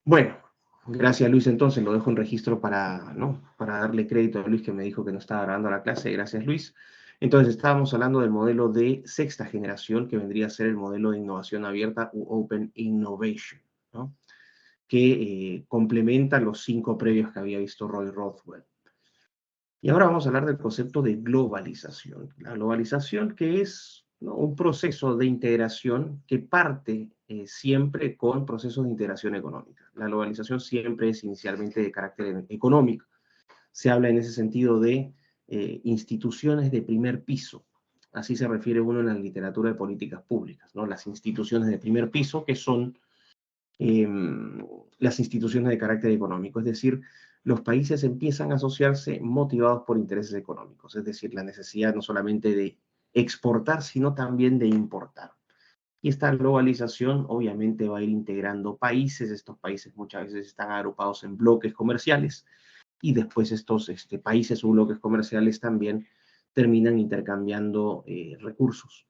Bueno, gracias Luis, entonces lo dejo en registro para, ¿no? Para darle crédito a Luis que me dijo que no estaba grabando la clase. Gracias Luis. Entonces estábamos hablando del modelo de sexta generación, que vendría a ser el modelo de innovación abierta u Open Innovation, ¿no? Que complementa los 5 previos que había visto Roy Rothwell. Y ahora vamos a hablar del concepto de globalización. La globalización que es, ¿no?, un proceso de integración que parte siempre con procesos de integración económica. La globalización siempre es inicialmente de carácter económico. Se habla en ese sentido de instituciones de primer piso. Así se refiere uno en la literatura de políticas públicas, ¿no? Las instituciones de primer piso, que son eh, las instituciones de carácter económico, es decir, los países empiezan a asociarse motivados por intereses económicos, es decir, la necesidad no solamente de exportar, sino también de importar. Y esta globalización obviamente va a ir integrando países, estos países muchas veces están agrupados en bloques comerciales y después estos países o bloques comerciales también terminan intercambiando recursos.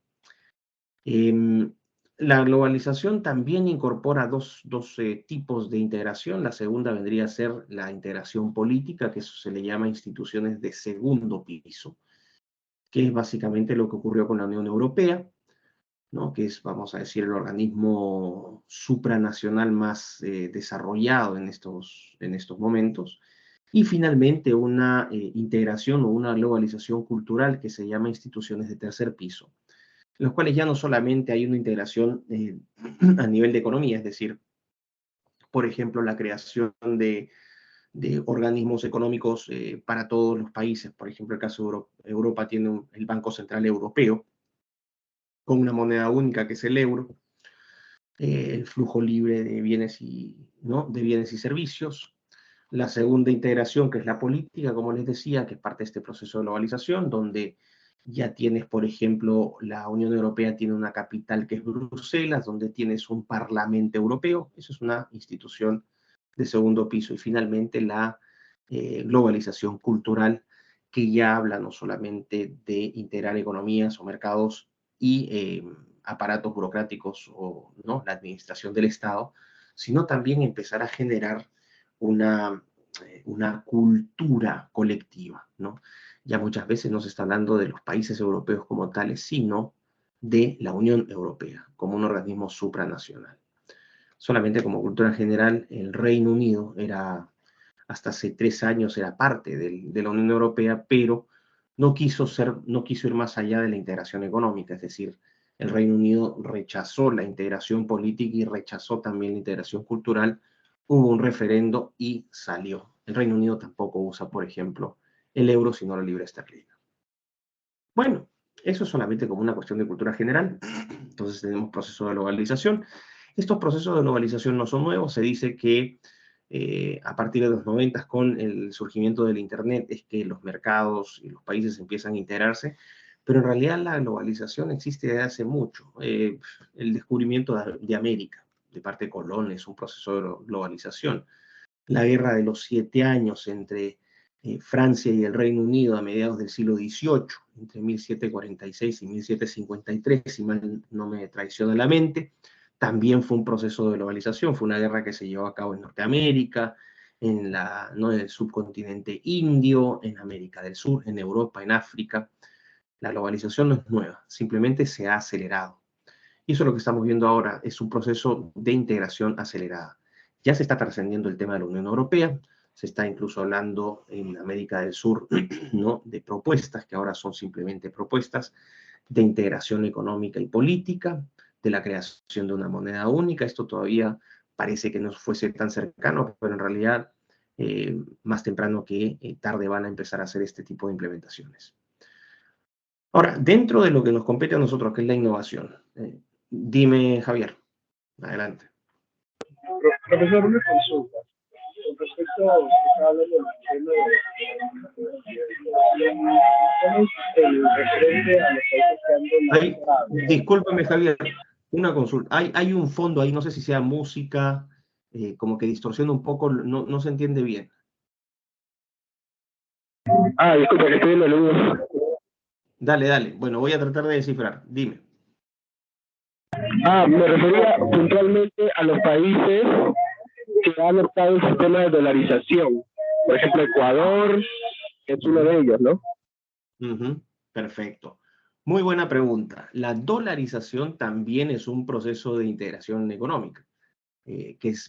Eh, la globalización también incorpora dos tipos de integración. La segunda vendría a ser la integración política, que eso se le llama instituciones de segundo piso, que es básicamente lo que ocurrió con la Unión Europea, ¿no? Que es, vamos a decir, el organismo supranacional más desarrollado en estos momentos. Y finalmente una integración o una globalización cultural que se llama instituciones de tercer piso, en los cuales ya no solamente hay una integración a nivel de economía, es decir, por ejemplo, la creación de organismos económicos para todos los países. Por ejemplo, el caso de Europa tiene el Banco Central Europeo, con una moneda única que es el euro, el flujo libre de bienes ¿no?, de bienes y servicios. La segunda integración, que es la política, como les decía, que es parte de este proceso de globalización, donde ya tienes, por ejemplo, la Unión Europea tiene una capital que es Bruselas, donde tienes un Parlamento Europeo, eso es una institución de segundo piso. Y finalmente la globalización cultural, que ya habla no solamente de integrar economías o mercados y aparatos burocráticos o, ¿no?, la administración del Estado, sino también empezar a generar una cultura colectiva, ¿no? Ya muchas veces no se está hablando de los países europeos como tales, sino de la Unión Europea, como un organismo supranacional. Solamente como cultura general, el Reino Unido era, hasta hace 3 años, era parte de la Unión Europea, pero no quiso ir más allá de la integración económica, es decir, el Reino Unido rechazó la integración política y rechazó también la integración cultural. Hubo un referendo y salió. El Reino Unido tampoco usa, por ejemplo, el euro, sino la libra esterlina. Bueno, eso es solamente como una cuestión de cultura general. Entonces tenemos procesos de globalización. Estos procesos de globalización no son nuevos. Se dice que a partir de los 90, con el surgimiento del Internet, es que los mercados y los países empiezan a integrarse, pero en realidad la globalización existe desde hace mucho. El descubrimiento de América de parte de Colón es un proceso de globalización. La guerra de los 7 años entre Francia y el Reino Unido a mediados del siglo XVIII, entre 1746 y 1753, si mal no me traiciona la mente, también fue un proceso de globalización. Fue una guerra que se llevó a cabo en Norteamérica, ¿no?, en el subcontinente indio, en América del Sur, en Europa, en África. La globalización no es nueva, simplemente se ha acelerado. Y eso es lo que estamos viendo ahora, es un proceso de integración acelerada. Ya se está trascendiendo el tema de la Unión Europea, se está incluso hablando en América del Sur, ¿no?, de propuestas que ahora son simplemente propuestas de integración económica y política, de la creación de una moneda única. Esto todavía parece que no fuese tan cercano, pero en realidad más temprano que tarde van a empezar a hacer este tipo de implementaciones. Ahora, dentro de lo que nos compete a nosotros, que es la innovación, dime, Javier, adelante. Profesor, una consulta. Con respecto a lo que está hablando del tema ¿cómo es el referente a los países que han demandado? Discúlpame, Javier, una consulta. Hay un fondo ahí, no sé si sea música, como que distorsiona un poco, no se entiende bien. Ah, disculpa, que estoy en la luz. Dale. Bueno, voy a tratar de descifrar. Dime. Me refería puntualmente a los países que ha adoptado el sistema de dolarización. Por ejemplo, Ecuador es uno de ellos, ¿no? Perfecto. Muy buena pregunta. La dolarización también es un proceso de integración económica,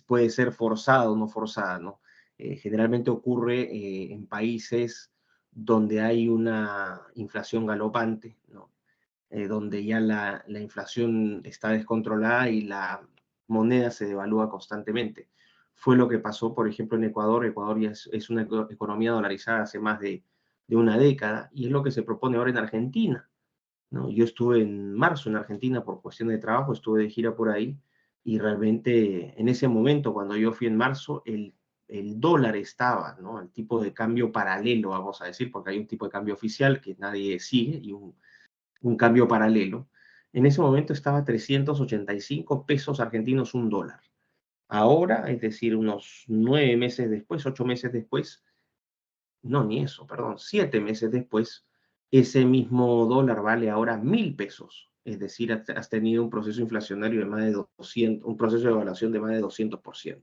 puede ser forzada o no forzada, ¿no? Generalmente ocurre en países donde hay una inflación galopante, ¿no? Donde ya la inflación está descontrolada y la moneda se devalúa constantemente. Fue lo que pasó, por ejemplo, en Ecuador. Ecuador ya es una economía dolarizada hace más de una década, y es lo que se propone ahora en Argentina, ¿no? Yo estuve en marzo en Argentina por cuestiones de trabajo, estuve de gira por ahí, y realmente en ese momento, cuando yo fui en marzo, el dólar estaba, ¿no? El tipo de cambio paralelo, vamos a decir, porque hay un tipo de cambio oficial que nadie sigue y un cambio paralelo. En ese momento estaba 385 pesos argentinos un dólar. Ahora, es decir, unos 9 meses después, 8 meses después, no, ni eso, perdón, 7 meses después, ese mismo dólar vale ahora 1.000 pesos. Es decir, has tenido un proceso inflacionario de más de 200, un proceso de evaluación de más de 200%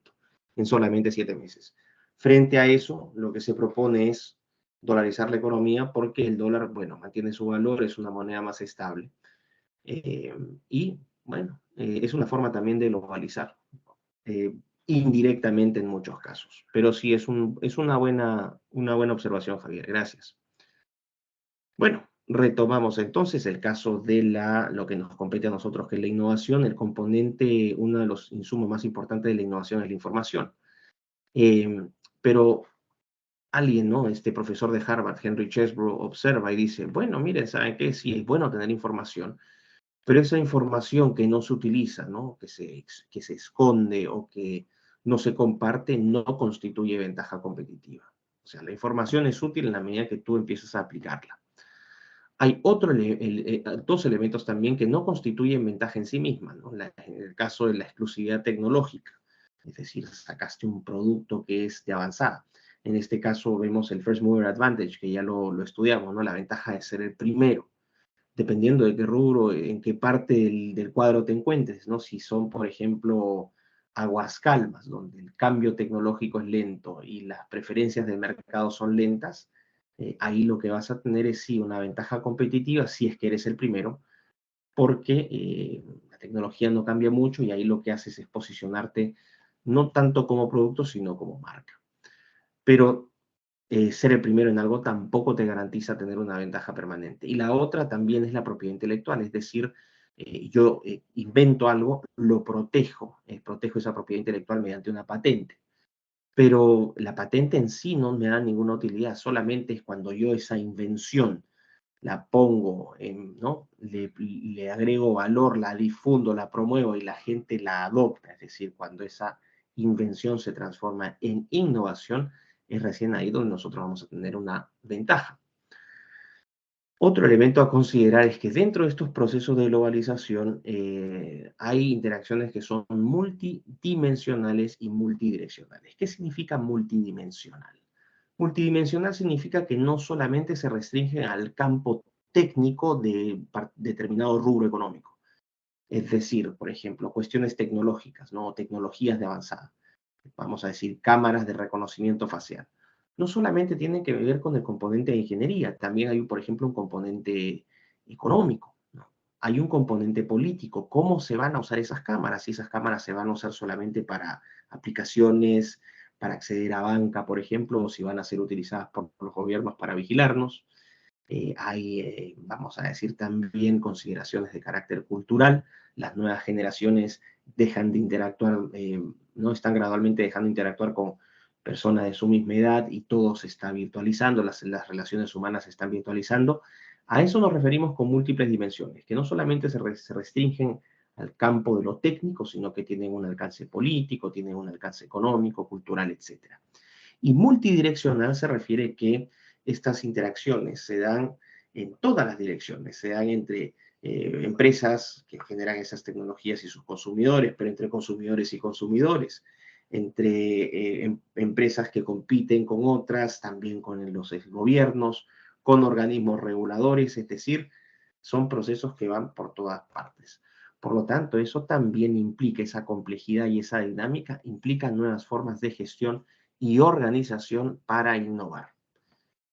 en solamente 7 meses. Frente a eso, lo que se propone es dolarizar la economía, porque el dólar, bueno, mantiene su valor, es una moneda más estable. Eh, y, bueno, es una forma también de globalizar. eh, Indirectamente en muchos casos. Pero sí es una buena observación, Javier. Gracias. Bueno, retomamos entonces el caso de lo que nos compete a nosotros, que es la innovación. El componente, uno de los insumos más importantes de la innovación es la información. Pero alguien, ¿no? Este profesor de Harvard, Henry Chesbrough, observa y dice, bueno, miren, ¿saben qué? Sí, es bueno tener información, pero esa información que no se utiliza, ¿no? Que se esconde o que no se comparte, no constituye ventaja competitiva. O sea, la información es útil en la medida que tú empiezas a aplicarla. Hay dos elementos también que no constituyen ventaja en sí misma, ¿no? En el caso de la exclusividad tecnológica, es decir, sacaste un producto que es de avanzada. En este caso vemos el First Mover Advantage, que ya lo estudiamos, ¿no? La ventaja de ser el primero, dependiendo de qué rubro, en qué parte del cuadro te encuentres, ¿no? Si son, por ejemplo, aguas calmas, donde el cambio tecnológico es lento y las preferencias del mercado son lentas, ahí lo que vas a tener es sí una ventaja competitiva si es que eres el primero, porque la tecnología no cambia mucho y ahí lo que haces es posicionarte no tanto como producto, sino como marca. Pero ser el primero en algo tampoco te garantiza tener una ventaja permanente. Y la otra también es la propiedad intelectual, es decir, yo invento algo, lo protejo esa propiedad intelectual mediante una patente, pero la patente en sí no me da ninguna utilidad, solamente es cuando yo esa invención la pongo, ¿no? Le agrego valor, la difundo, la promuevo y la gente la adopta, es decir, cuando esa invención se transforma en innovación, es recién ahí donde nosotros vamos a tener una ventaja. Otro elemento a considerar es que dentro de estos procesos de globalización hay interacciones que son multidimensionales y multidireccionales. ¿Qué significa multidimensional? Multidimensional significa que no solamente se restringe al campo técnico de determinado rubro económico. Es decir, por ejemplo, cuestiones tecnológicas, ¿no? Tecnologías de avanzada. Vamos a decir, cámaras de reconocimiento facial. No solamente tienen que ver con el componente de ingeniería, también hay, por ejemplo, un componente económico, ¿no? Hay un componente político. ¿Cómo se van a usar esas cámaras? Si esas cámaras se van a usar solamente para aplicaciones, para acceder a banca, por ejemplo, o si van a ser utilizadas por los gobiernos para vigilarnos. Vamos a decir, también consideraciones de carácter cultural. Las nuevas generaciones dejan de interactuar, no están gradualmente dejando de interactuar con personas de su misma edad y todo se está virtualizando, las relaciones humanas se están virtualizando. A eso nos referimos con múltiples dimensiones, que no solamente se restringen al campo de lo técnico, sino que tienen un alcance político, tienen un alcance económico, cultural, etc. Y multidireccional se refiere que estas interacciones se dan en todas las direcciones, se dan entre empresas que generan esas tecnologías y sus consumidores, pero entre consumidores y consumidores, entre empresas que compiten con otras, también con los gobiernos, con organismos reguladores, es decir, son procesos que van por todas partes. Por lo tanto, eso también implica esa complejidad y esa dinámica, implica nuevas formas de gestión y organización para innovar.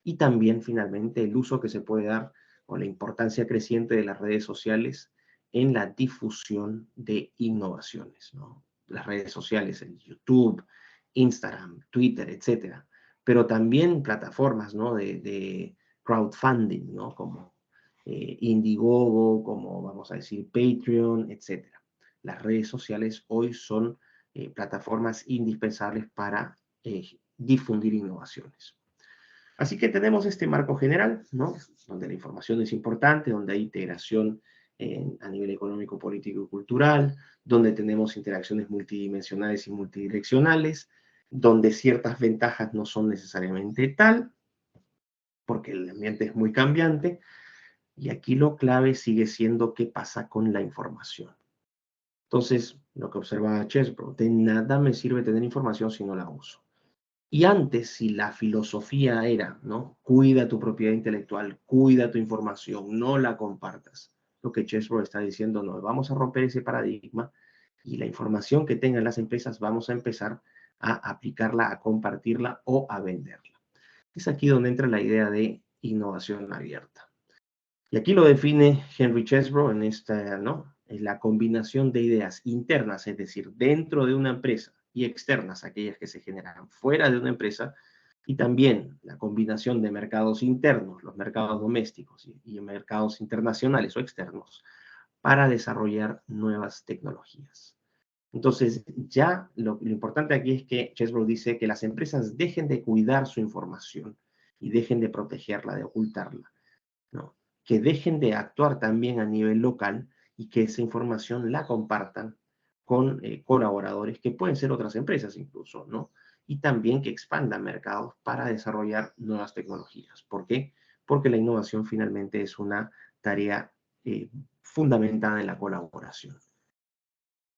Y también, finalmente, el uso que se puede dar o la importancia creciente de las redes sociales en la difusión de innovaciones, ¿no? Las redes sociales, en YouTube, Instagram, Twitter, etcétera. Pero también plataformas, ¿no? de crowdfunding, ¿no? Como Indiegogo, como vamos a decir Patreon, etcétera. Las redes sociales hoy son plataformas indispensables para difundir innovaciones. Así que tenemos este marco general, ¿no? Donde la información es importante, donde hay integración a nivel económico, político y cultural, donde tenemos interacciones multidimensionales y multidireccionales, donde ciertas ventajas no son necesariamente tal, porque el ambiente es muy cambiante, y aquí lo clave sigue siendo qué pasa con la información. Entonces, lo que observa Chesbrough, de nada me sirve tener información si no la uso. Y antes, si la filosofía era, ¿no? Cuida tu propiedad intelectual, cuida tu información, no la compartas. Lo que Chesbrough está diciendo, no, vamos a romper ese paradigma y la información que tengan las empresas vamos a empezar a aplicarla, a compartirla o a venderla. Es aquí donde entra la idea de innovación abierta. Y aquí lo define Henry Chesbrough en esta, ¿no? Es la combinación de ideas internas, es decir, dentro de una empresa, y externas, aquellas que se generan fuera de una empresa, y también la combinación de mercados internos, los mercados domésticos y mercados internacionales o externos, para desarrollar nuevas tecnologías. Entonces, ya lo importante aquí es que Chesbrough dice que las empresas dejen de cuidar su información y dejen de protegerla, de ocultarla, ¿no? Que dejen de actuar también a nivel local y que esa información la compartan con colaboradores que pueden ser otras empresas incluso, ¿no? Y también que expandan mercados para desarrollar nuevas tecnologías. ¿Por qué? Porque la innovación finalmente es una tarea fundamentada en la colaboración.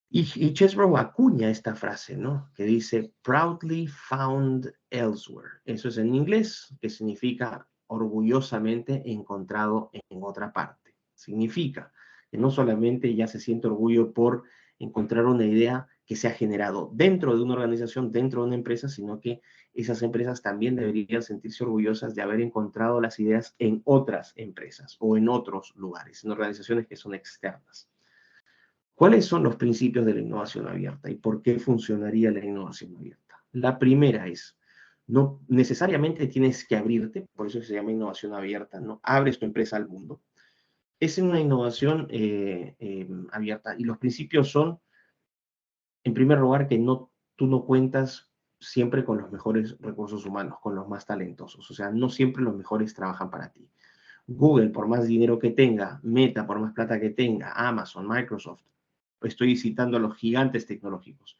Y Chesbrough acuña esta frase, ¿no? Que dice, proudly found elsewhere. Eso es en inglés, que significa orgullosamente encontrado en otra parte. Significa que no solamente ya se siente orgullo por encontrar una idea que se ha generado dentro de una organización, dentro de una empresa, sino que esas empresas también deberían sentirse orgullosas de haber encontrado las ideas en otras empresas o en otros lugares, en organizaciones que son externas. ¿Cuáles son los principios de la innovación abierta y por qué funcionaría la innovación abierta? La primera es, no necesariamente tienes que abrirte, por eso se llama innovación abierta, ¿no? Abres tu empresa al mundo. Es una innovación abierta y los principios son, en primer lugar, que no, tú no cuentas siempre con los mejores recursos humanos, con los más talentosos. O sea, no siempre los mejores trabajan para ti. Google, por más dinero que tenga, Meta, por más plata que tenga, Amazon, Microsoft, estoy citando a los gigantes tecnológicos,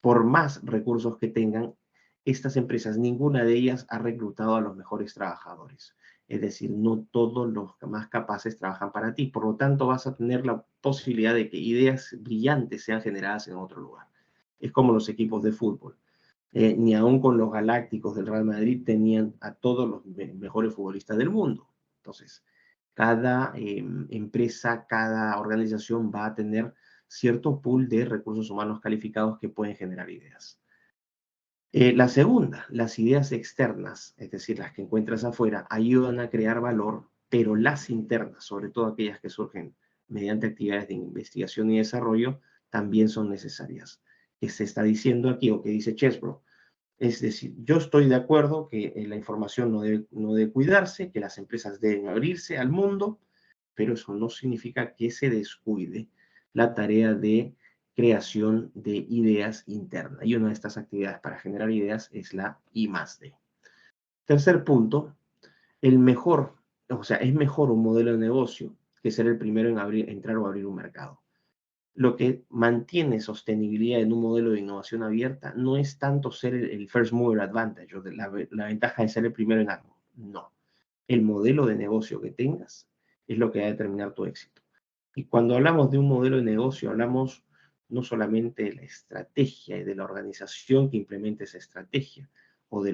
por más recursos que tengan, estas empresas, ninguna de ellas ha reclutado a los mejores trabajadores. Es decir, no todos los más capaces trabajan para ti. Por lo tanto, vas a tener la posibilidad de que ideas brillantes sean generadas en otro lugar. Es como los equipos de fútbol. Ni aun con los galácticos del Real Madrid tenían a todos los mejores futbolistas del mundo. Entonces, cada empresa, cada organización va a tener cierto pool de recursos humanos calificados que pueden generar ideas. La segunda, las ideas externas, es decir, las que encuentras afuera, ayudan a crear valor, pero las internas, sobre todo aquellas que surgen mediante actividades de investigación y desarrollo, también son necesarias. ¿Qué se está diciendo aquí o qué dice Chesbrough? Es decir, yo estoy de acuerdo que la información no debe cuidarse, que las empresas deben abrirse al mundo, pero eso no significa que se descuide la tarea de creación de ideas internas. Y una de estas actividades para generar ideas es la I+D. Tercer punto, el mejor, o sea, es mejor un modelo de negocio que ser el primero en entrar o abrir un mercado. Lo que mantiene sostenibilidad en un modelo de innovación abierta no es tanto ser el first mover advantage o la ventaja de ser el primero en algo. No. El modelo de negocio que tengas es lo que va a determinar tu éxito. Y cuando hablamos de un modelo de negocio, hablamos no solamente de la estrategia y de la organización que implemente esa estrategia o de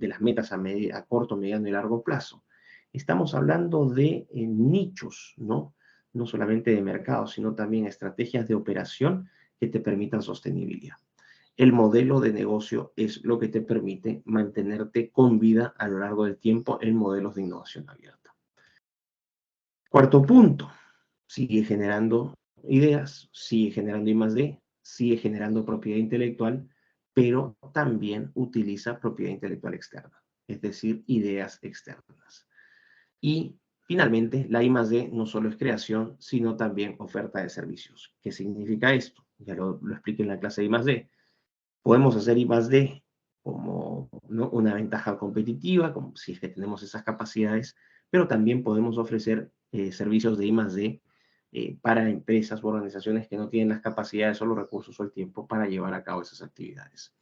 las metas a corto, mediano y largo plazo. Estamos hablando de nichos, ¿no? no solamente de mercado, sino también estrategias de operación que te permitan sostenibilidad. El modelo de negocio es lo que te permite mantenerte con vida a lo largo del tiempo en modelos de innovación abierta. Cuarto punto, sigue generando ideas, sigue generando I+D, sigue generando propiedad intelectual, pero también utiliza propiedad intelectual externa, es decir, ideas externas. Y finalmente, la I+D no solo es creación, sino también oferta de servicios. ¿Qué significa esto? Ya lo expliqué en la clase de I+D. Podemos hacer I+D como, ¿no?, una ventaja competitiva, como si es que tenemos esas capacidades, pero también podemos ofrecer servicios de I+D para empresas o organizaciones que no tienen las capacidades o los recursos o el tiempo para llevar a cabo esas actividades.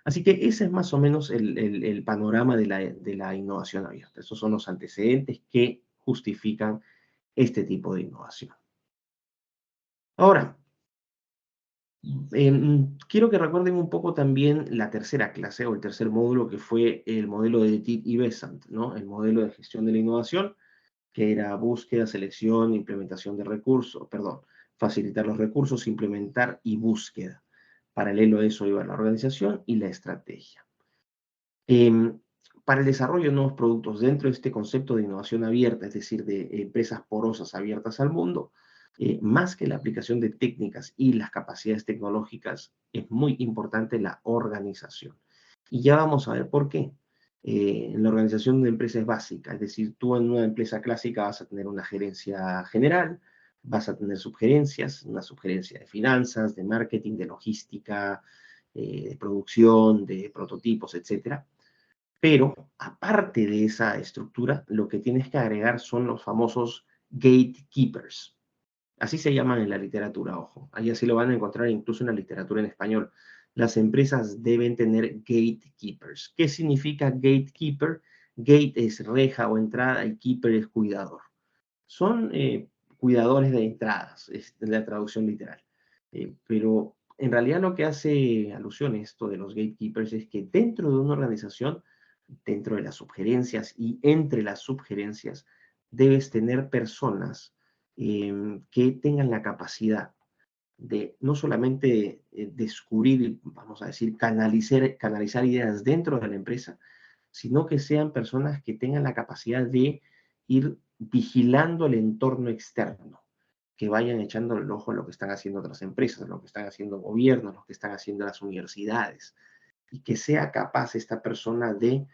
Así que ese es más o menos el panorama de la innovación abierta. Estos son los antecedentes que justifican este tipo de innovación. Ahora, quiero que recuerden un poco también la tercera clase o el tercer módulo, que fue el modelo de TID y Besant, ¿no? El modelo de gestión de la innovación, que era búsqueda, selección, implementación de recursos, perdón, facilitar los recursos, implementar y búsqueda. Paralelo a eso iba la organización y la estrategia. Para el desarrollo de nuevos productos dentro de este concepto de innovación abierta, es decir, de empresas porosas abiertas al mundo, más que la aplicación de técnicas y las capacidades tecnológicas, es muy importante la organización. Y ya vamos a ver por qué. En la organización de una empresa es básica, es decir, tú en una empresa clásica vas a tener una gerencia general, vas a tener subgerencias, una subgerencia de finanzas, de marketing, de logística, de producción, de prototipos, etcétera. Pero aparte de esa estructura, lo que tienes que agregar son los famosos gatekeepers. Así se llaman en la literatura, ojo. Ahí así lo van a encontrar incluso en la literatura en español. Las empresas deben tener gatekeepers. ¿Qué significa gatekeeper? Gate es reja o entrada y keeper es cuidador. Son cuidadores de entradas, es la traducción literal. Pero en realidad lo que hace alusión a esto de los gatekeepers es que dentro de una organización, dentro de las subgerencias y entre las subgerencias, debes tener personas que tengan la capacidad de no solamente descubrir, vamos a decir, canalizar ideas dentro de la empresa, sino que sean personas que tengan la capacidad de ir vigilando el entorno externo, que vayan echando el ojo a lo que están haciendo otras empresas, lo que están haciendo gobiernos, lo que están haciendo las universidades, y que sea capaz esta persona de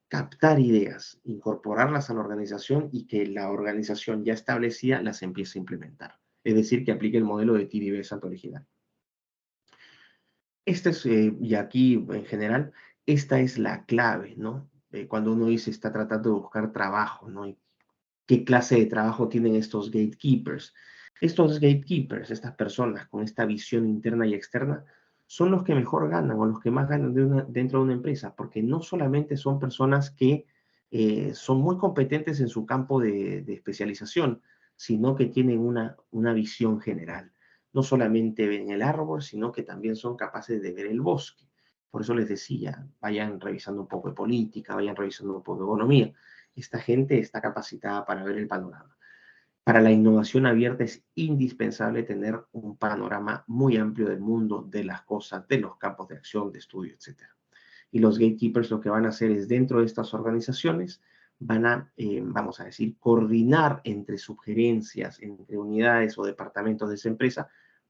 captar ideas, incorporarlas a la organización y que la organización ya establecida las empiece a implementar. Es decir, que aplique el modelo de TDB Santo original. Este es, y aquí en general, esta es la clave, ¿no? Cuando uno dice está tratando de buscar trabajo, ¿no? ¿Y qué clase de trabajo tienen estos gatekeepers? Estos gatekeepers, estas personas con esta visión interna y externa, son los que mejor ganan o los que más ganan dentro de una empresa, porque no solamente son personas que son muy competentes en su campo de especialización, sino que tienen una visión general. No solamente ven el árbol, sino que también son capaces de ver el bosque. Por eso les decía, vayan revisando un poco de política, vayan revisando un poco de economía. Esta gente está capacitada para ver el panorama. Para la innovación abierta es indispensable tener un panorama muy amplio del mundo, de las cosas, de los campos de acción, de estudio, etc. Y los gatekeepers lo que van a hacer es, dentro de estas organizaciones, van a, vamos a decir, coordinar entre sugerencias, entre unidades o departamentos de esa empresa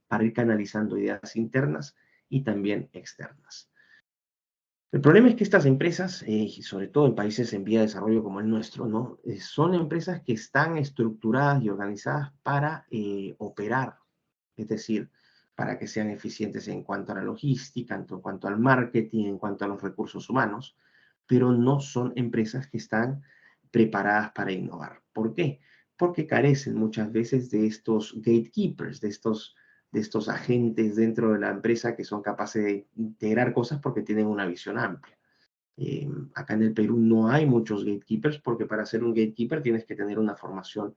para ir canalizando ideas internas y también externas. El problema es que estas empresas, y sobre todo en países en vía de desarrollo como el nuestro, ¿no? Son empresas que están estructuradas y organizadas para operar, es decir, para que sean eficientes en cuanto a la logística, en cuanto al marketing, en cuanto a los recursos humanos, pero no son empresas que están preparadas para innovar. ¿Por qué? Porque carecen muchas veces de estos gatekeepers, de estos agentes dentro de la empresa que son capaces de integrar cosas porque tienen una visión amplia. Acá en el Perú no hay muchos gatekeepers porque para ser un gatekeeper tienes que tener una formación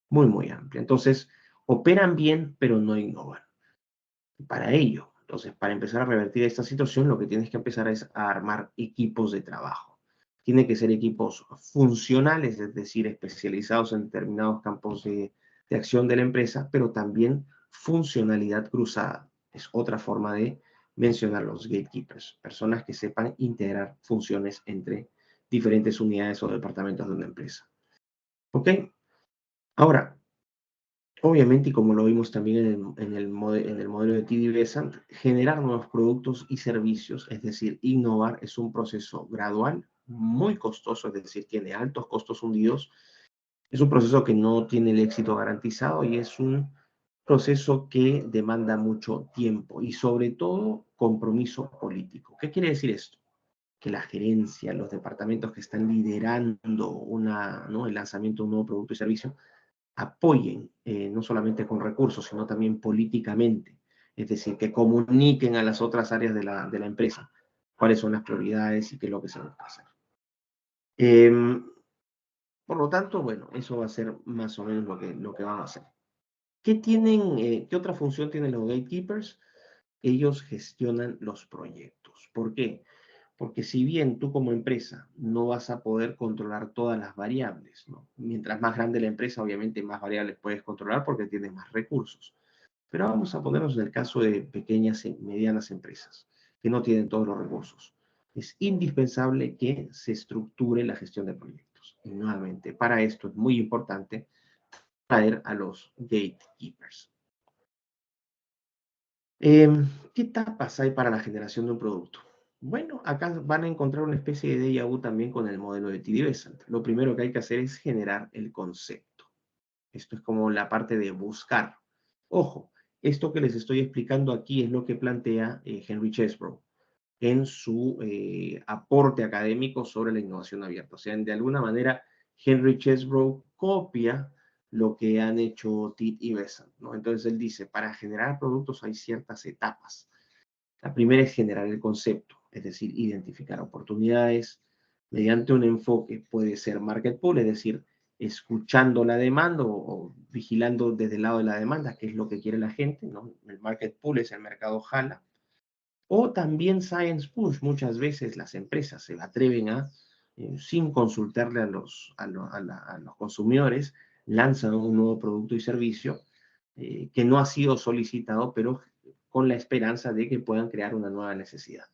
muy, muy amplia. Entonces, operan bien, pero no innovan. Para ello, entonces, para empezar a revertir esta situación, lo que tienes que empezar es a armar equipos de trabajo. Tienen que ser equipos funcionales, es decir, especializados en determinados campos de acción de la empresa, pero también funcionalidad cruzada. Es otra forma de mencionar los gatekeepers, personas que sepan integrar funciones entre diferentes unidades o departamentos de una empresa. ¿Ok? Ahora, obviamente, y como lo vimos también en el modelo de TD Besant, generar nuevos productos y servicios, es decir, innovar, es un proceso gradual, muy costoso, es decir, tiene altos costos hundidos. Es un proceso que no tiene el éxito garantizado y es un proceso que demanda mucho tiempo y sobre todo compromiso político. ¿Qué quiere decir esto? Que la gerencia, los departamentos que están liderando ¿no? el lanzamiento de un nuevo producto y servicio, apoyen no solamente con recursos, sino también políticamente. Es decir, que comuniquen a las otras áreas de la empresa cuáles son las prioridades y qué es lo que se va a hacer. Por lo tanto, bueno, eso va a ser más o menos lo que van a hacer. ¿Qué otra función tienen los gatekeepers? Ellos gestionan los proyectos. ¿Por qué? Porque si bien tú como empresa no vas a poder controlar todas las variables, ¿no? Mientras más grande la empresa, obviamente más variables puedes controlar porque tienes más recursos. Pero vamos a ponernos en el caso de pequeñas y medianas empresas que no tienen todos los recursos. Es indispensable que se estructure la gestión de proyectos. Y nuevamente, para esto es muy importante traer a los gatekeepers. ¿Qué etapas hay para la generación de un producto? Bueno, acá van a encontrar una especie de déjà vu también con el modelo de TD Besant. Lo primero que hay que hacer es generar el concepto. Esto es como la parte de buscar. Ojo, esto que les estoy explicando aquí es lo que plantea Henry Chesbrough en su aporte académico sobre la innovación abierta. O sea, de alguna manera, Henry Chesbrough copia lo que han hecho TID y Besant, ¿no? Entonces él dice, para generar productos hay ciertas etapas. La primera es generar el concepto, es decir, identificar oportunidades mediante un enfoque, puede ser market pull, es decir, escuchando la demanda o vigilando desde el lado de la demanda, qué es lo que quiere la gente, ¿no? El market pull es el mercado jala, o también science push. Muchas veces las empresas se atreven sin consultarle a los consumidores, lanzan un nuevo producto y servicio que no ha sido solicitado, pero con la esperanza de que puedan crear una nueva necesidad.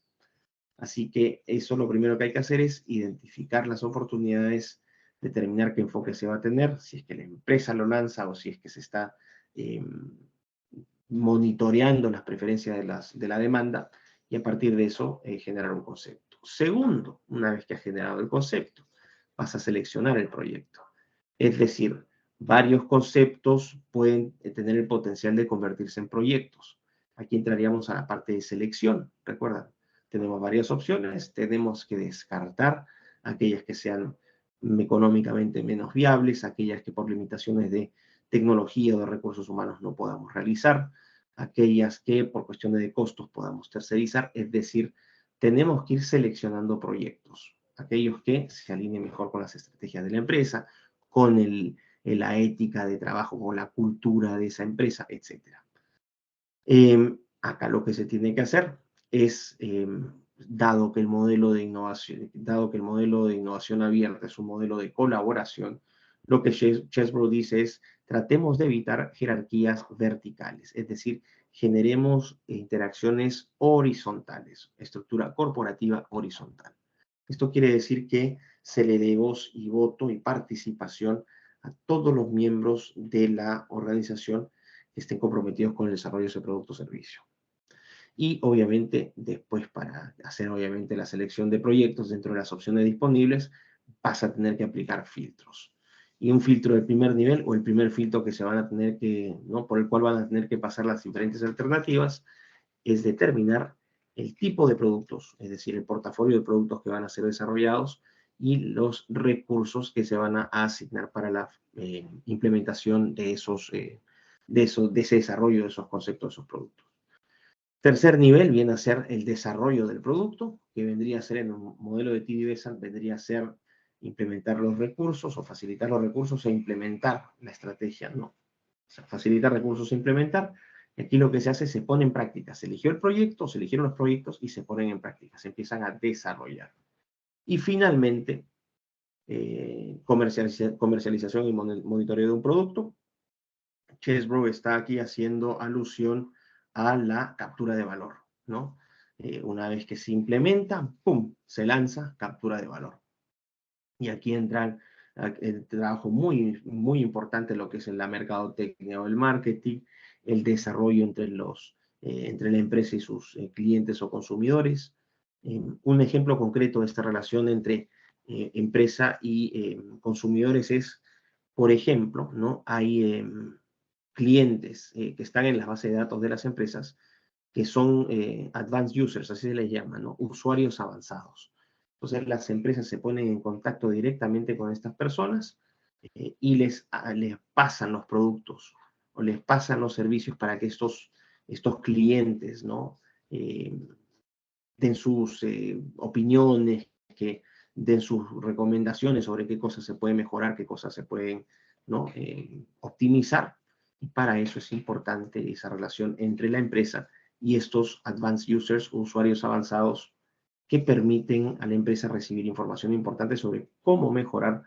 Así que eso lo primero que hay que hacer es identificar las oportunidades, determinar qué enfoque se va a tener, si es que la empresa lo lanza o si es que se está eh, monitoreando las preferencias de la demanda y a partir de eso generar un concepto. Segundo, una vez que has generado el concepto, vas a seleccionar el proyecto. Es decir, varios conceptos pueden tener el potencial de convertirse en proyectos. Aquí entraríamos a la parte de selección. Recuerda, tenemos varias opciones, tenemos que descartar aquellas que sean económicamente menos viables, aquellas que por limitaciones de tecnología o de recursos humanos no podamos realizar, aquellas que por cuestiones de costos podamos tercerizar, es decir, tenemos que ir seleccionando proyectos, aquellos que se alineen mejor con las estrategias de la empresa, con la ética de trabajo, con la cultura de esa empresa, etc. Acá lo que se tiene que hacer es, dado que el modelo de innovación abierta es un modelo de colaboración, lo que Chesbrough dice es, tratemos de evitar jerarquías verticales, es decir, generemos interacciones horizontales, estructura corporativa horizontal. Esto quiere decir que se le dé voz y voto y participación a todos los miembros de la organización que estén comprometidos con el desarrollo de ese producto o servicio. Y obviamente después para hacer obviamente la selección de proyectos dentro de las opciones disponibles vas a tener que aplicar filtros. Y un filtro de primer nivel o el primer filtro que se van a tener que, ¿no? por el cual van a tener que pasar las diferentes alternativas es determinar el tipo de productos, es decir, el portafolio de productos que van a ser desarrollados y los recursos que se van a asignar para la implementación de ese desarrollo de esos conceptos, de esos productos. Tercer nivel viene a ser el desarrollo del producto, que vendría a ser en un modelo de TD Besant, vendría a ser implementar los recursos o facilitar los recursos e implementar la estrategia, ¿no? O sea, facilitar recursos e implementar. Y aquí lo que se hace, se pone en práctica. Se eligió el proyecto, se eligieron los proyectos y se ponen en práctica, se empiezan a desarrollar. Y finalmente, comercialización y monitoreo de un producto. Chesbrough está aquí haciendo alusión a la captura de valor, ¿no? Una vez que se implementa, ¡pum!, se lanza captura de valor. Y aquí entra el trabajo muy, muy importante, lo que es la mercadotecnia o el marketing, el desarrollo entre la empresa y sus clientes o consumidores. Un ejemplo concreto de esta relación entre empresa y consumidores es, por ejemplo, ¿no? Hay clientes que están en las bases de datos de las empresas que son advanced users, así se les llama, ¿no? Usuarios avanzados. Entonces las empresas se ponen en contacto directamente con estas personas y les pasan los productos o les pasan los servicios para que estos clientes, ¿no? Den sus opiniones, que den sus recomendaciones sobre qué cosas se pueden mejorar, qué cosas se pueden, ¿no? Optimizar. Y para eso es importante esa relación entre la empresa y estos advanced users, usuarios avanzados, que permiten a la empresa recibir información importante sobre cómo mejorar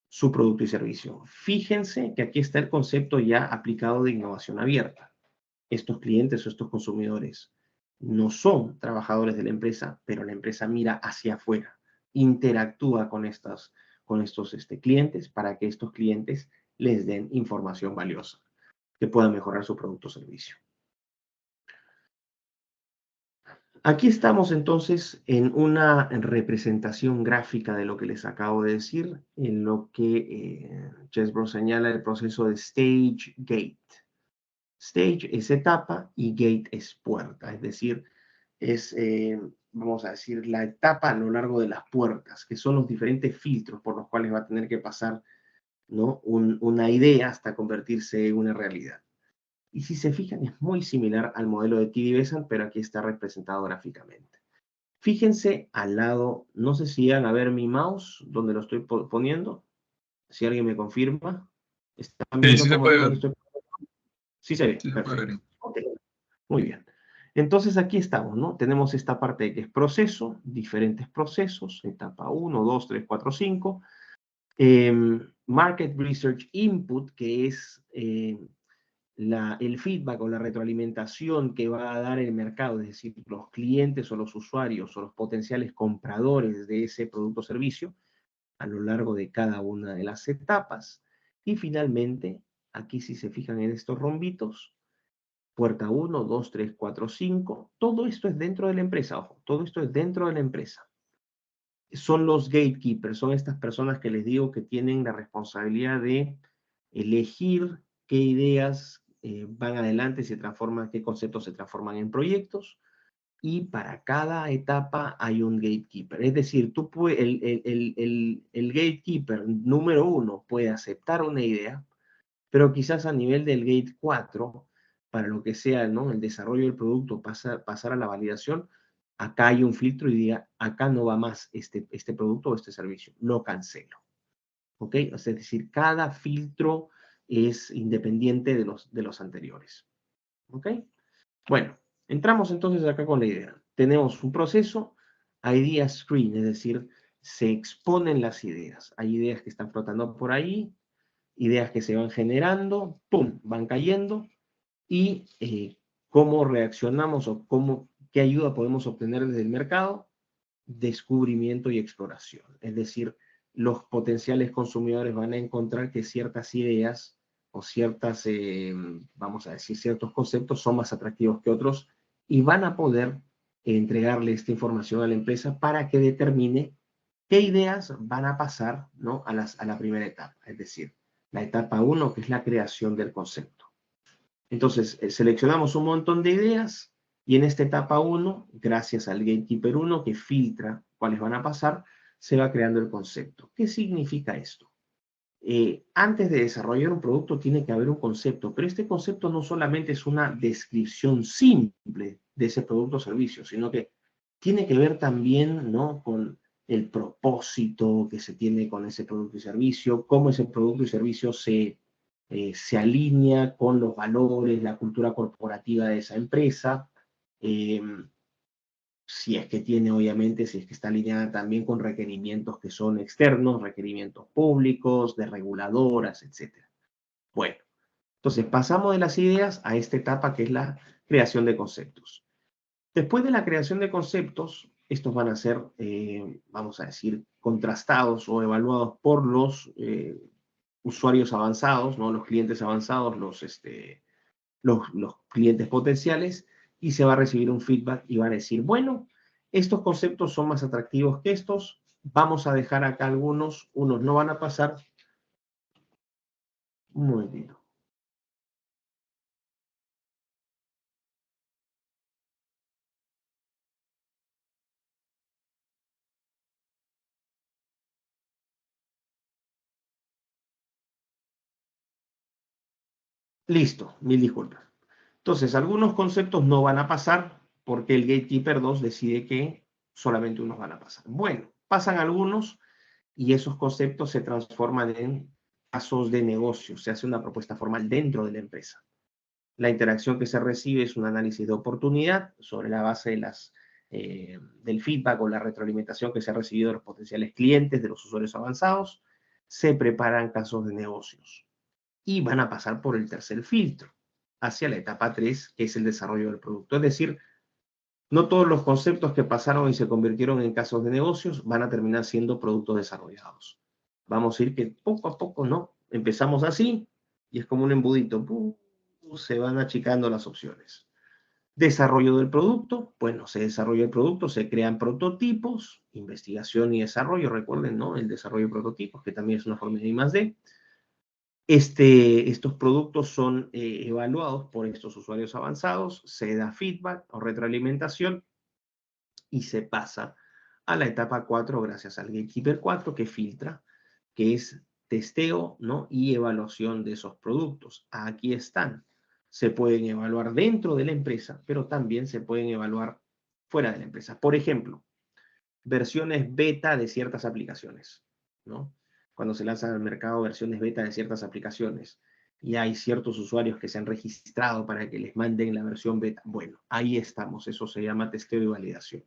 su producto y servicio. Fíjense que aquí está el concepto ya aplicado de innovación abierta. Estos clientes o estos consumidores no son trabajadores de la empresa, pero la empresa mira hacia afuera, interactúa con estos clientes para que estos clientes les den información valiosa que pueda mejorar su producto o servicio. Aquí estamos entonces en una representación gráfica de lo que les acabo de decir, en lo que Chesbrough señala el proceso de stage gate. Stage es etapa y gate es puerta, es decir, es, vamos a decir, la etapa a lo largo de las puertas, que son los diferentes filtros por los cuales va a tener que pasar, ¿no? Una idea hasta convertirse en una realidad. Y si se fijan, es muy similar al modelo de TD Besant, pero aquí está representado gráficamente. Fíjense al lado, no sé si van a ver mi mouse, donde lo estoy poniendo, si alguien me confirma. ¿Están Sí, viendo sí se puede dónde ver. estoy? Sí se ve, Sí se puede ver. perfecto. Okay. Muy bien. Entonces aquí estamos, ¿no? Tenemos esta parte que es proceso, diferentes procesos, etapa 1, 2, 3, 4, 5. Market Research Input, que es el feedback o la retroalimentación que va a dar el mercado, es decir, los clientes o los usuarios o los potenciales compradores de ese producto o servicio a lo largo de cada una de las etapas. Y finalmente, aquí si se fijan en estos rombitos, puerta 1, 2, 3, 4, 5, todo esto es dentro de la empresa, ojo, todo esto es dentro de la empresa. Son los gatekeepers, son estas personas que les digo que tienen la responsabilidad de elegir qué ideas van adelante, se transforman, qué conceptos se transforman en proyectos, y para cada etapa hay un gatekeeper. Es decir, tú el gatekeeper número 1 puede aceptar una idea, pero quizás a nivel del gate 4, para lo que sea, ¿no? El desarrollo del producto, pasar a la validación, acá hay un filtro y diga, acá no va más este producto o este servicio, lo cancelo. ¿Ok? Es decir, cada filtro es independiente de los anteriores. ¿Ok? Bueno, entramos entonces acá con la idea. Tenemos un proceso, idea screen, es decir, se exponen las ideas. Hay ideas que están flotando por ahí, ideas que se van generando, ¡pum!, van cayendo, y cómo reaccionamos o qué ayuda podemos obtener desde el mercado, descubrimiento y exploración. Es decir, los potenciales consumidores van a encontrar que ciertas ideas o ciertas, vamos a decir, ciertos conceptos son más atractivos que otros y van a poder entregarle esta información a la empresa para que determine qué ideas van a pasar, ¿no? a la primera etapa, es decir, la etapa 1, que es la creación del concepto. Entonces, seleccionamos un montón de ideas y en esta etapa 1, gracias al Gatekeeper 1 que filtra cuáles van a pasar, se va creando el concepto. ¿Qué significa esto? Antes de desarrollar un producto tiene que haber un concepto, pero este concepto no solamente es una descripción simple de ese producto o servicio, sino que tiene que ver también, ¿no?, con el propósito que se tiene con ese producto y servicio, cómo ese producto y servicio se alinea con los valores, la cultura corporativa de esa empresa, eh, si es que tiene, obviamente, si es que está alineada también con requerimientos que son externos, requerimientos públicos, de reguladoras, etc. Bueno, Entonces, pasamos de las ideas a esta etapa que es la creación de conceptos. Después de la creación de conceptos, estos van a ser, vamos a decir, contrastados o evaluados por los usuarios avanzados, ¿no? Los clientes avanzados, los clientes potenciales, y se va a recibir un feedback y va a decir, bueno, estos conceptos son más atractivos que estos, vamos a dejar acá algunos, unos no van a pasar. Un momentito. Listo, mil disculpas. Entonces, algunos conceptos no van a pasar porque el Gatekeeper 2 decide que solamente unos van a pasar. Bueno, pasan algunos y esos conceptos se transforman en casos de negocio. Se hace una propuesta formal dentro de la empresa. La interacción que se recibe es un análisis de oportunidad sobre la base del feedback o la retroalimentación que se ha recibido de los potenciales clientes, de los usuarios avanzados. Se preparan casos de negocios y van a pasar por el tercer filtro hacia la etapa 3, que es el desarrollo del producto. Es decir, no todos los conceptos que pasaron y se convirtieron en casos de negocios van a terminar siendo productos desarrollados. Vamos a ir que poco a poco, ¿no? Empezamos así y es como un embudito. Se van achicando las opciones. Desarrollo del producto. Bueno, se desarrolla el producto, se crean prototipos, investigación y desarrollo. Recuerden, ¿no? El desarrollo de prototipos, que también es una forma de I+D. Estos productos son evaluados por estos usuarios avanzados, se da feedback o retroalimentación y se pasa a la etapa 4 gracias al Gatekeeper 4 que filtra, que es testeo, ¿no? Y evaluación de esos productos. Aquí están. Se pueden evaluar dentro de la empresa, pero también se pueden evaluar fuera de la empresa. Por ejemplo, versiones beta de ciertas aplicaciones, ¿no? Cuando se lanzan al mercado versiones beta de ciertas aplicaciones y hay ciertos usuarios que se han registrado para que les manden la versión beta. Bueno, ahí estamos. Eso se llama testeo y validación.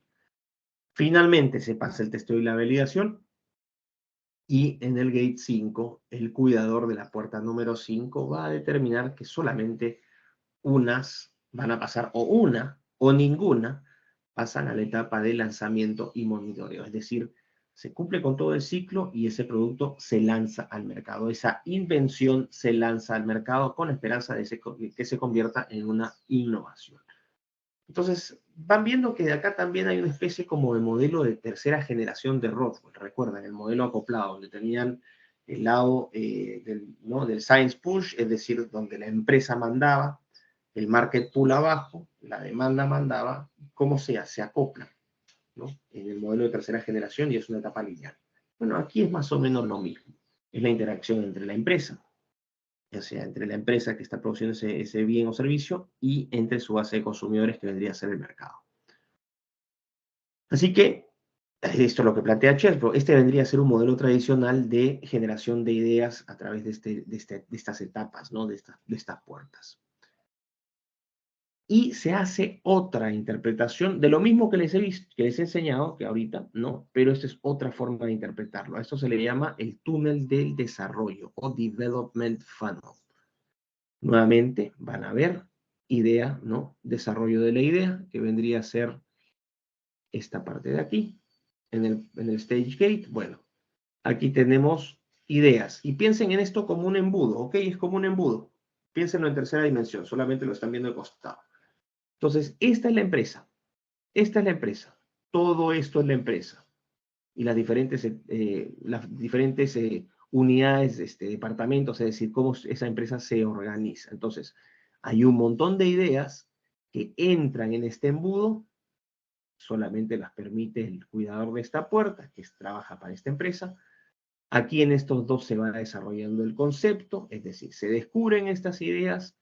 Finalmente se pasa el testeo y la validación y en el gate 5, el cuidador de la puerta número 5 va a determinar que solamente unas van a pasar o una o ninguna pasan a la etapa de lanzamiento y monitoreo. Es decir, se cumple con todo el ciclo y ese producto se lanza al mercado. Esa invención se lanza al mercado con la esperanza de que se convierta en una innovación. Entonces, van viendo que de acá también hay una especie como de modelo de tercera generación de Rockwell. Recuerdan, el modelo acoplado, donde tenían el lado ¿no? del Science Push, es decir, donde la empresa mandaba, el market pool abajo, la demanda mandaba, cómo se acopla, ¿no? En el modelo de tercera generación y es una etapa lineal. Bueno, aquí es más o menos lo mismo. Es la interacción entre la empresa, ya sea entre la empresa que está produciendo ese bien o servicio y entre su base de consumidores que vendría a ser el mercado. Así que esto es lo que plantea Chesbrough. Este vendría a ser un modelo tradicional de generación de ideas a través de estas etapas, ¿no? de estas puertas. Y se hace otra interpretación de lo mismo que que les he enseñado, que ahorita, ¿no? Pero esta es otra forma de interpretarlo. A esto se le llama el túnel del desarrollo o development funnel. Nuevamente van a ver idea, ¿no? Desarrollo de la idea, que vendría a ser esta parte de aquí, en el stage gate. Bueno, aquí tenemos ideas. Y piensen en esto como un embudo, ¿ok? Es como un embudo. Piénsenlo en tercera dimensión, solamente lo están viendo de costado. Entonces, esta es la empresa. Esta es la empresa. Todo esto es la empresa. Y las diferentes unidades, departamentos, es decir, cómo esa empresa se organiza. Entonces, hay un montón de ideas que entran en este embudo, solamente las permite el cuidador de esta puerta, que trabaja para esta empresa. Aquí en estos dos se va desarrollando el concepto, es decir, se descubren estas ideas,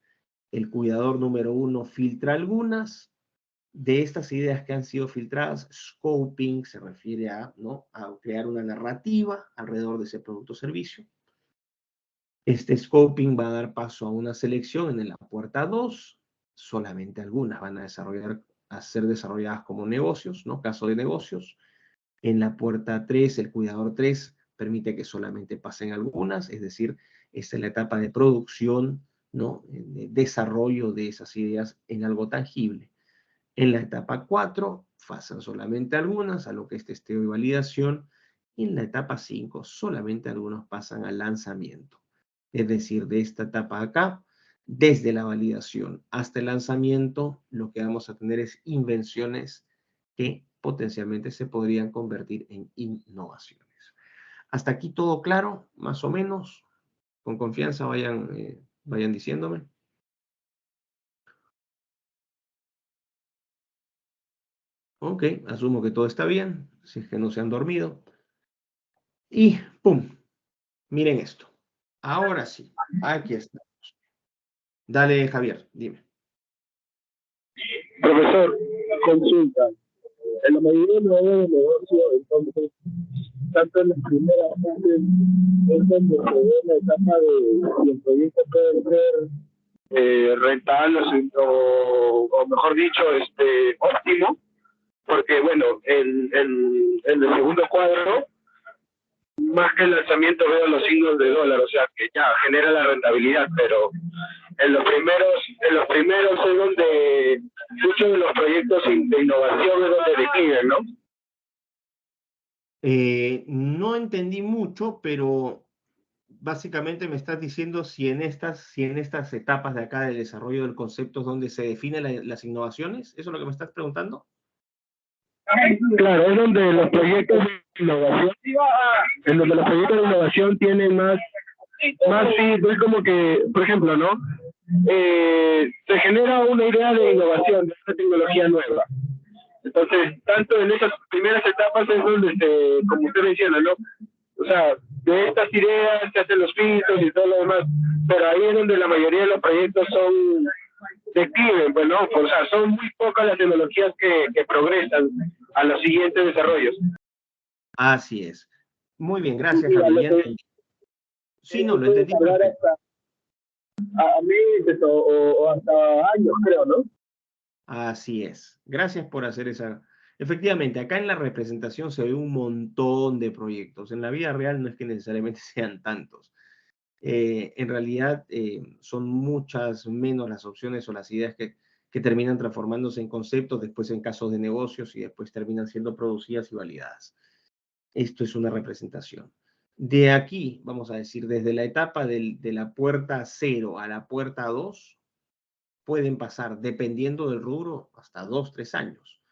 el cuidador número 1 filtra algunas, de estas ideas que han sido filtradas, scoping se refiere a, ¿no? a crear una narrativa alrededor de ese producto o servicio. Este scoping va a dar paso a una selección en la puerta 2, solamente algunas van a ser desarrolladas como negocios, ¿no? Caso de negocios. En la puerta 3, el cuidador 3 permite que solamente pasen algunas, es decir, esta es la etapa de producción ¿no? De desarrollo de esas ideas en algo tangible. En la etapa 4 pasan solamente algunas a lo que es testeo y validación. Y en la etapa 5 solamente algunos pasan al lanzamiento. Es decir, de esta etapa acá, desde la validación hasta el lanzamiento, lo que vamos a tener es invenciones que potencialmente se podrían convertir en innovaciones. Hasta aquí todo claro, más o menos. Con confianza vayan diciéndome. Ok, asumo que todo está bien, si es que no se han dormido. Y ¡pum! Miren esto. Ahora sí, aquí está. Dale, Javier, dime. Profesor, consulta. En la mayoría de modelos de negocio, entonces, tanto en las primeras fases es donde se ve la etapa de si el proyecto puede ser rentable o mejor dicho, óptimo, porque bueno, en el segundo cuadro, más que el lanzamiento veo los signos de dólar, o sea que ya genera la rentabilidad, pero en los primeros es donde muchos de los proyectos de innovación es donde declinan, ¿no? No entendí mucho, pero básicamente me estás diciendo si en estas etapas de acá del desarrollo del concepto es donde se definen las innovaciones. ¿Eso es lo que me estás preguntando? Claro, es donde los proyectos de innovación, en donde los proyectos de innovación tienen más sí, es como que, por ejemplo, ¿no? Se genera una idea de innovación, de una tecnología nueva. Entonces, tanto en esas primeras etapas es donde como usted menciona, ¿no? O sea, de estas ideas se hacen los filtros y todo lo demás, pero ahí es donde la mayoría de los proyectos son decliven, pues no, o sea, son muy pocas las tecnologías que progresan a los siguientes desarrollos. Así es. Muy bien, gracias, Y a Javier. lo Ya que entendí. Sí, no, lo puede entendí tardar perfecto. hasta a meses o hasta años, creo, ¿no? Así es. Gracias por hacer esa. Efectivamente, acá en la representación se ve un montón de proyectos. En la vida real no es que necesariamente sean tantos. En realidad son muchas menos las opciones o las ideas que terminan transformándose en conceptos, después en casos de negocios y después terminan siendo producidas y validadas. Esto es una representación. De aquí, vamos a decir, desde la etapa de la puerta 0 a la puerta 2, pueden pasar, dependiendo del rubro, hasta 2, 3 años.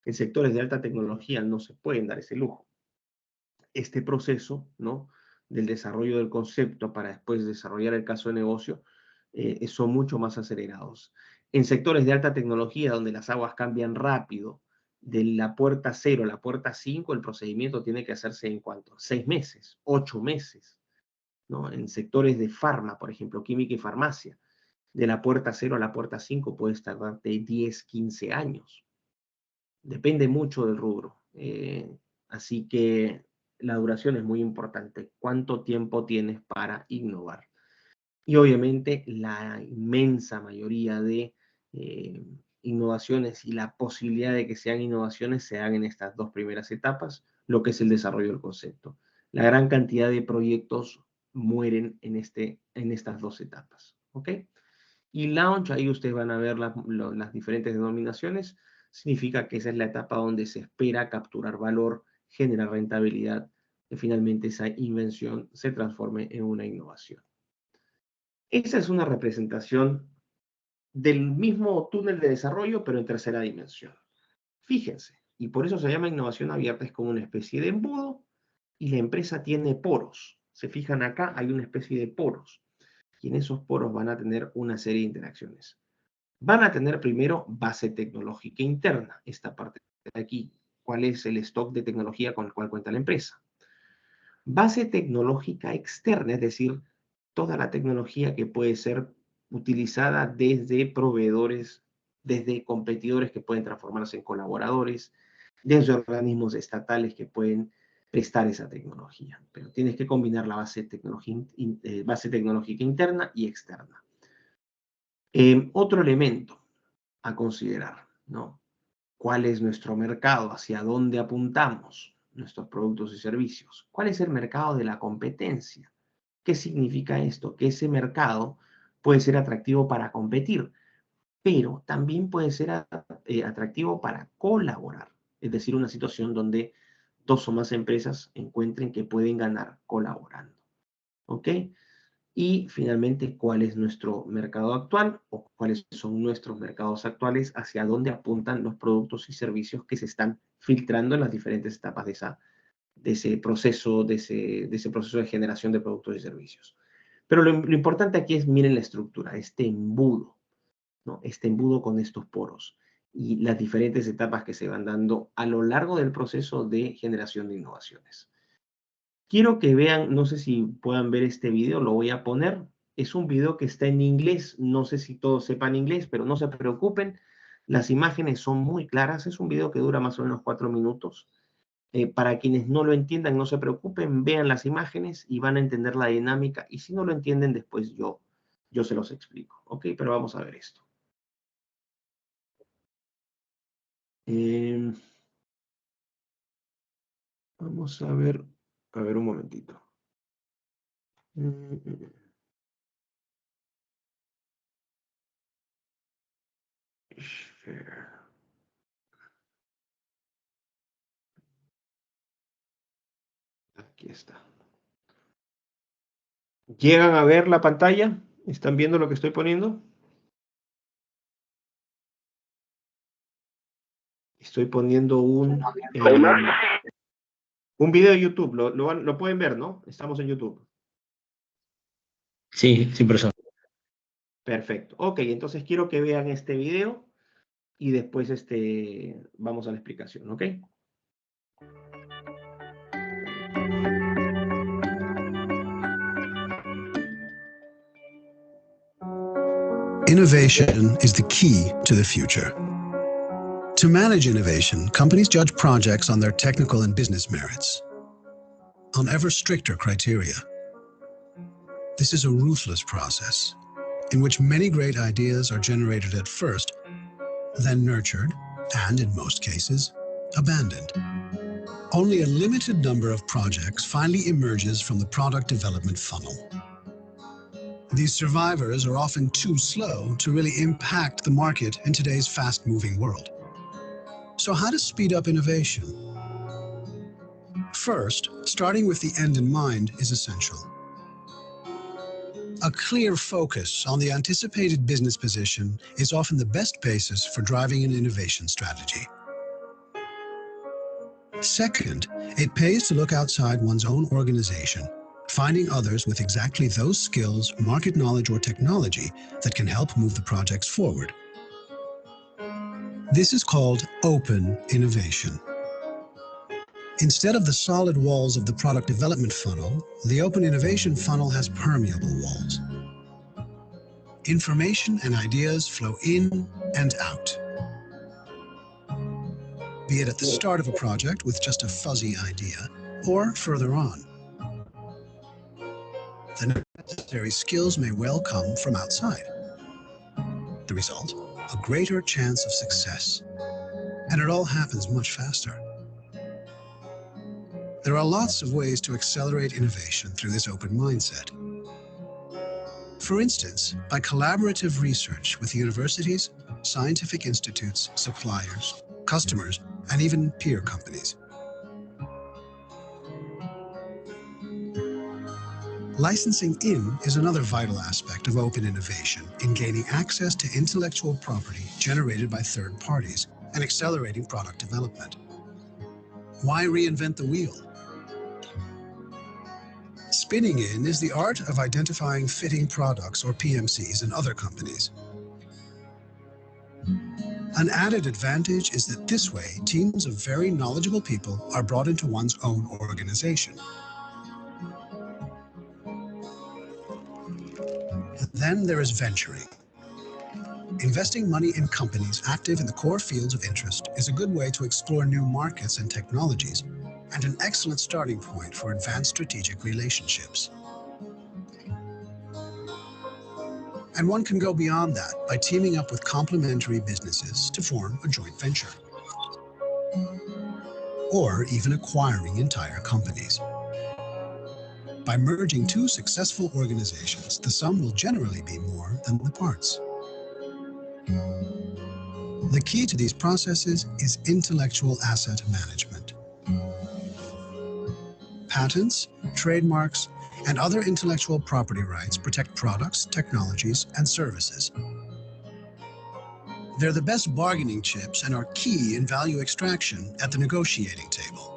En sectores de alta tecnología no se pueden dar ese lujo. Este proceso, ¿no? Del desarrollo del concepto para después desarrollar el caso de negocio, son mucho más acelerados. En sectores de alta tecnología, donde las aguas cambian rápido, de la puerta 0 a la puerta 5, el procedimiento tiene que hacerse en cuánto? 6 meses, 8 meses, ¿no? En sectores de farma, por ejemplo, química y farmacia, de la puerta 0 a la puerta 5 puedes tardar de 10, 15 años. Depende mucho del rubro. Así que la duración es muy importante. ¿Cuánto tiempo tienes para innovar? Y obviamente la inmensa mayoría de eh, innovaciones y la posibilidad de que sean innovaciones se dan en estas dos primeras etapas, lo que es el desarrollo del concepto. La gran cantidad de proyectos mueren en estas dos etapas. ¿Ok? Y launch, ahí ustedes van a ver las diferentes denominaciones, significa que esa es la etapa donde se espera capturar valor, generar rentabilidad, que finalmente esa invención se transforme en una innovación. Esa es una representación del mismo túnel de desarrollo, pero en tercera dimensión. Fíjense, y por eso se llama innovación abierta, es como una especie de embudo, y la empresa tiene poros. Se fijan acá, hay una especie de poros, y en esos poros van a tener una serie de interacciones. Van a tener primero base tecnológica interna, esta parte de aquí, cuál es el stock de tecnología con el cual cuenta la empresa. Base tecnológica externa, es decir, toda la tecnología que puede ser utilizada desde proveedores, desde competidores que pueden transformarse en colaboradores, desde organismos estatales que pueden prestar esa tecnología. Pero tienes que combinar la base tecnológica interna y externa. Otro elemento a considerar, ¿no? ¿Cuál es nuestro mercado? ¿Hacia dónde apuntamos nuestros productos y servicios? ¿Cuál es el mercado de la competencia? ¿Qué significa esto? Que ese mercado puede ser atractivo para competir, pero también puede ser atractivo para colaborar. Es decir, una situación donde dos o más empresas encuentren que pueden ganar colaborando. ¿Ok? Y finalmente, ¿cuál es nuestro mercado actual o cuáles son nuestros mercados actuales? ¿Hacia dónde apuntan los productos y servicios que se están filtrando en las diferentes etapas de ese proceso, de ese proceso de generación de productos y servicios? Pero lo importante aquí es, miren la estructura, este embudo, ¿no? Este embudo con estos poros y las diferentes etapas que se van dando a lo largo del proceso de generación de innovaciones. Quiero que vean, no sé si puedan ver este video, lo voy a poner. Es un video que está en inglés, no sé si todos sepan inglés, pero no se preocupen. Las imágenes son muy claras, es un video que dura más o menos 4 minutos. Para quienes no lo entiendan, no se preocupen, vean las imágenes y van a entender la dinámica. Y si no lo entienden, después yo se los explico. ¿Ok? Pero vamos a ver esto. Eh, vamos a ver un momentito. Share. Aquí está. ¿Llegan a ver la pantalla? ¿Están viendo lo que estoy poniendo? Estoy poniendo un video de YouTube. Lo pueden ver, ¿no? Estamos en YouTube. Sí, sí, profesor. Perfecto. Ok, entonces quiero que vean este video y después vamos a la explicación, ¿ok? Innovation is the key to the future. To manage innovation, companies judge projects on their technical and business merits, on ever stricter criteria. This is a ruthless process in which many great ideas are generated at first, then nurtured, and in most cases, abandoned. Only a limited number of projects finally emerges from the product development funnel. These survivors are often too slow to really impact the market in today's fast-moving world. So how to speed up innovation? First, starting with the end in mind is essential. A clear focus on the anticipated business position is often the best basis for driving an innovation strategy. Second, it pays to look outside one's own organization, finding others with exactly those skills, market knowledge, or technology that can help move the projects forward. This is called open innovation. Instead of the solid walls of the product development funnel, the open innovation funnel has permeable walls. Information and ideas flow in and out. Be it at the start of a project with just a fuzzy idea, or further on. The necessary skills may well come from outside. The result, a greater chance of success. And it all happens much faster. There are lots of ways to accelerate innovation through this open mindset. For instance, by collaborative research with universities, scientific institutes, suppliers, customers, and even peer companies. Licensing in is another vital aspect of open innovation in gaining access to intellectual property generated by third parties and accelerating product development. Why reinvent the wheel? Spinning in is the art of identifying fitting products or PMCs in other companies. An added advantage is that this way, teams of very knowledgeable people are brought into one's own organization. Then there is venturing. Investing money in companies active in the core fields of interest is a good way to explore new markets and technologies, and an excellent starting point for advanced strategic relationships. And one can go beyond that by teaming up with complementary businesses to form a joint venture, or even acquiring entire companies. By merging two successful organizations, the sum will generally be more than the parts. The key to these processes is intellectual asset management. Patents, trademarks, and other intellectual property rights protect products, technologies, and services. They're the best bargaining chips and are key in value extraction at the negotiating table.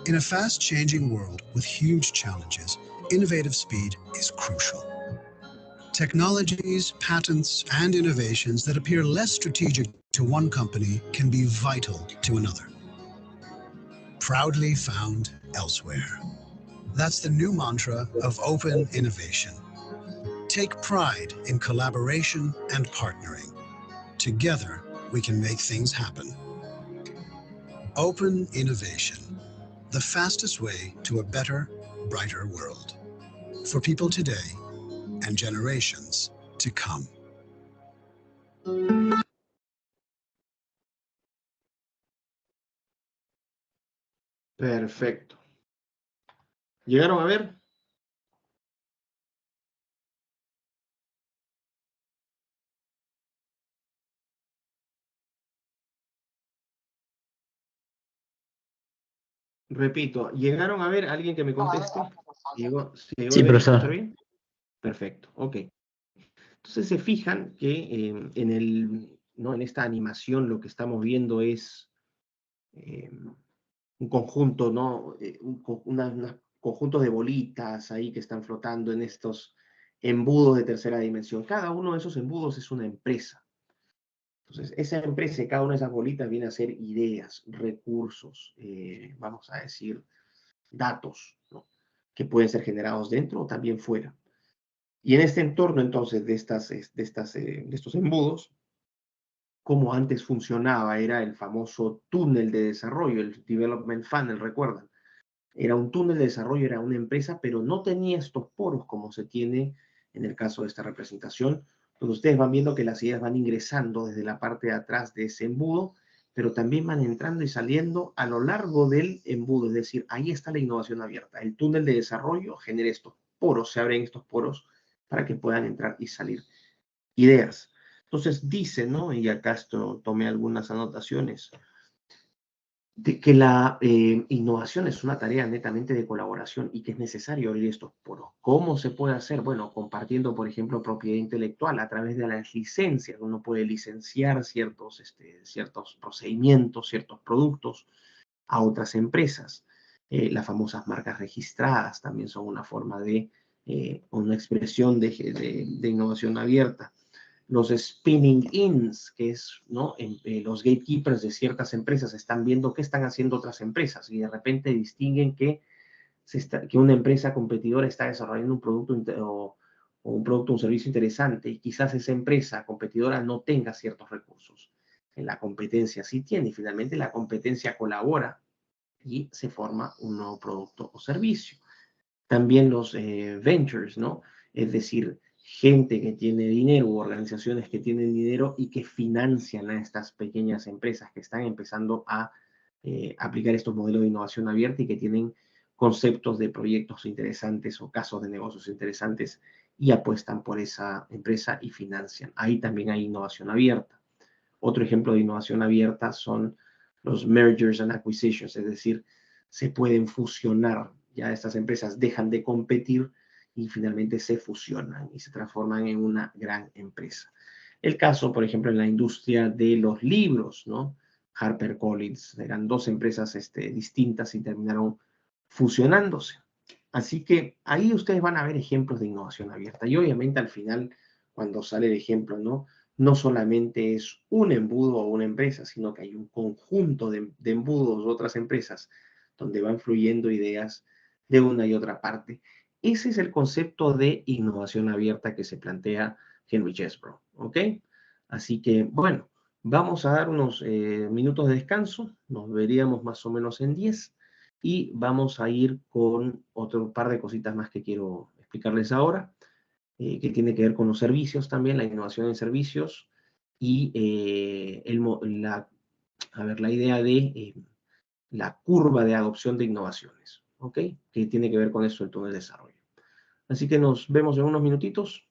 In a fast-changing world with huge challenges, innovative speed is crucial. Technologies, patents, and innovations that appear less strategic to one company can be vital to another. Proudly found elsewhere. That's the new mantra of open innovation. Take pride in collaboration and partnering. Together, we can make things happen. Open innovation, the fastest way to a better, brighter world. For people today and generations to come. Perfecto. ¿Llegaron a ver? Repito, ¿llegaron a ver? ¿Alguien que me conteste? ¿Se Sí, ve y escuchar profesor. bien? Perfecto, ok. Entonces se fijan que en esta animación lo que estamos viendo es un conjunto, ¿no? Unos conjuntos de bolitas ahí que están flotando en estos embudos de tercera dimensión. Cada uno de esos embudos es una empresa. Entonces, esa empresa y cada una de esas bolitas viene a ser ideas, recursos, vamos a decir, datos, ¿no? Que pueden ser generados dentro o también fuera. Y en este entorno, entonces, de estos embudos, como antes funcionaba, era el famoso túnel de desarrollo, el Development Funnel, ¿recuerdan? Era un túnel de desarrollo, era una empresa, pero no tenía estos poros como se tiene en el caso de esta representación, donde ustedes van viendo que las ideas van ingresando desde la parte de atrás de ese embudo, pero también van entrando y saliendo a lo largo del embudo, es decir, ahí está la innovación abierta. El túnel de desarrollo genera estos poros, se abren estos poros para que puedan entrar y salir ideas. Entonces dice, ¿no? Y acá tomé algunas anotaciones, de que la innovación es una tarea netamente de colaboración y que es necesario abrir estos poros. ¿Cómo se puede hacer? Bueno, compartiendo, por ejemplo, propiedad intelectual a través de las licencias. Uno puede licenciar ciertos procedimientos, ciertos productos a otras empresas. Las famosas marcas registradas también son una forma de, una expresión de innovación abierta. Los spinning ins, que es, ¿no? Los gatekeepers de ciertas empresas están viendo qué están haciendo otras empresas y de repente distinguen que una empresa competidora está desarrollando un producto o un servicio interesante y quizás esa empresa competidora no tenga ciertos recursos. En la competencia sí tiene y finalmente la competencia colabora y se forma un nuevo producto o servicio. También los ventures, ¿no? Es decir, gente que tiene dinero u organizaciones que tienen dinero y que financian a estas pequeñas empresas que están empezando a aplicar estos modelos de innovación abierta y que tienen conceptos de proyectos interesantes o casos de negocios interesantes y apuestan por esa empresa y financian. Ahí también hay innovación abierta. Otro ejemplo de innovación abierta son los mergers and acquisitions, es decir, se pueden fusionar, ya estas empresas dejan de competir y finalmente se fusionan y se transforman en una gran empresa. El caso, por ejemplo, en la industria de los libros, ¿no? HarperCollins, eran dos empresas distintas y terminaron fusionándose. Así que ahí ustedes van a ver ejemplos de innovación abierta. Y obviamente al final, cuando sale el ejemplo, ¿no? No solamente es un embudo o una empresa, sino que hay un conjunto de embudos u otras empresas donde van fluyendo ideas de una y otra parte. Ese es el concepto de innovación abierta que se plantea Henry Chesbrough, ¿ok? Así que, bueno, vamos a dar unos minutos de descanso, nos veríamos más o menos en 10 y vamos a ir con otro par de cositas más que quiero explicarles ahora, que tiene que ver con los servicios también, la innovación en servicios y la idea de la curva de adopción de innovaciones, ¿ok? Que tiene que ver con eso el túnel de desarrollo. Así que nos vemos en unos minutitos.